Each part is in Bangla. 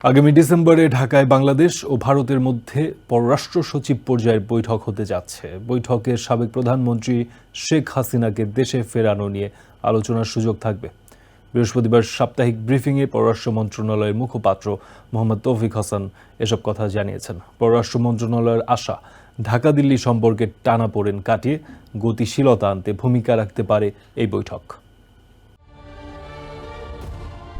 আগামী ডিসেম্বরে ঢাকায় বাংলাদেশ ও ভারতের মধ্যে পররাষ্ট্র সচিব পর্যায়ের বৈঠক হতে যাচ্ছে। বৈঠকে সাবেক প্রধানমন্ত্রী শেখ হাসিনাকে দেশে ফেরানো নিয়ে আলোচনার সুযোগ থাকবে। বৃহস্পতিবার সাপ্তাহিক ব্রিফিংয়ে পররাষ্ট্র মন্ত্রণালয়ের মুখপাত্র মোহাম্মদ তৌফিক হাসান এসব কথা জানিয়েছেন। পররাষ্ট্র মন্ত্রণালয়ের আশা, ঢাকা দিল্লি সম্পর্কের টানাপোড়েন কাটিয়ে গতিশীলতা আনতে ভূমিকা রাখতে পারে এই বৈঠক।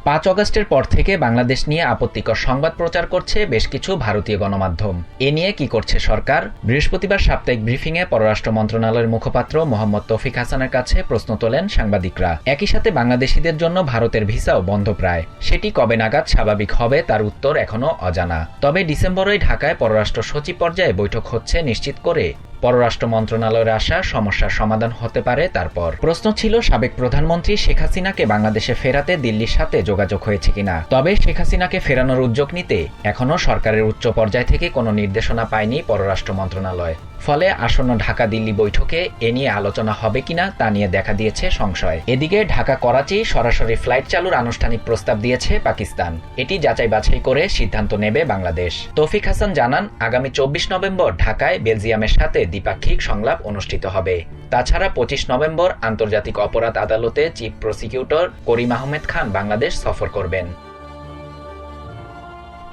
৫ অগস্টের পর থেকে বাংলাদেশ নিয়ে আপত্তিকর সংবাদ প্রচার করছে বেশ কিছু ভারতীয় গণমাধ্যম। এ নিয়ে কি করছে সরকার? বৃহস্পতিবার সাপ্তাহিক ব্রিফিংয়ে পররাষ্ট্র মন্ত্রণালয়ের মুখপাত্র মোহাম্মদ তৌফিক হাসানের কাছে প্রশ্ন তোলেন সাংবাদিকরা। একই সাথে বাংলাদেশিদের জন্য ভারতের ভিসাও বন্ধ প্রায়। সেটি কবে নাগাদ স্বাভাবিক হবে তার উত্তর এখনও অজানা। তবে ডিসেম্বরেই ঢাকায় পররাষ্ট্র সচিব পর্যায়ে বৈঠক হচ্ছে নিশ্চিত করে পররাষ্ট্র মন্ত্রণালয়ের আশা সমস্যার সমাধান হতে পারে তারপর। প্রশ্ন ছিল সাবেক প্রধানমন্ত্রী শেখ হাসিনাকে বাংলাদেশে ফেরাতে দিল্লির সাথে যোগাযোগ হয়েছে কিনা। তবে শেখ হাসিনাকে ফেরানোর উদ্যোগ নিতে এখনও সরকারের উচ্চ পর্যায় থেকে কোনো নির্দেশনা পায়নি পররাষ্ট্র মন্ত্রণালয়। ফলে আসন্ন ঢাকা দিল্লি বৈঠকে এ নিয়ে আলোচনা হবে কিনা তা নিয়ে দেখা দিয়েছে সংশয়। এদিকে ঢাকা করাচি সরাসরি ফ্লাইট চালুর আনুষ্ঠানিক প্রস্তাব দিয়েছে পাকিস্তান। এটি যাচাই বাছাই করে সিদ্ধান্ত নেবে বাংলাদেশ। তৌফিক হাসান জানান, আগামী ২৪ নভেম্বর ঢাকায় বেলজিয়ামের সাথে দ্বিপাক্ষিক সংলাপ অনুষ্ঠিত হবে। তাছাড়া ২৫ নভেম্বর আন্তর্জাতিক অপরাধ আদালতে চিফ প্রসিকিউটর করিম আহমেদ খান বাংলাদেশ সফর করবেন।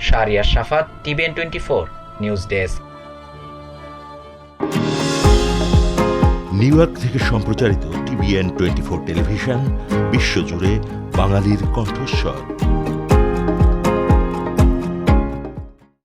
Shahriar Shafat, TVN 24 news desk. New York থেকে সম্প্রচারিত টিভিএন 24 টেলিভিশন বিশ্বজুড়ে বাঙালির কণ্ঠস্বর।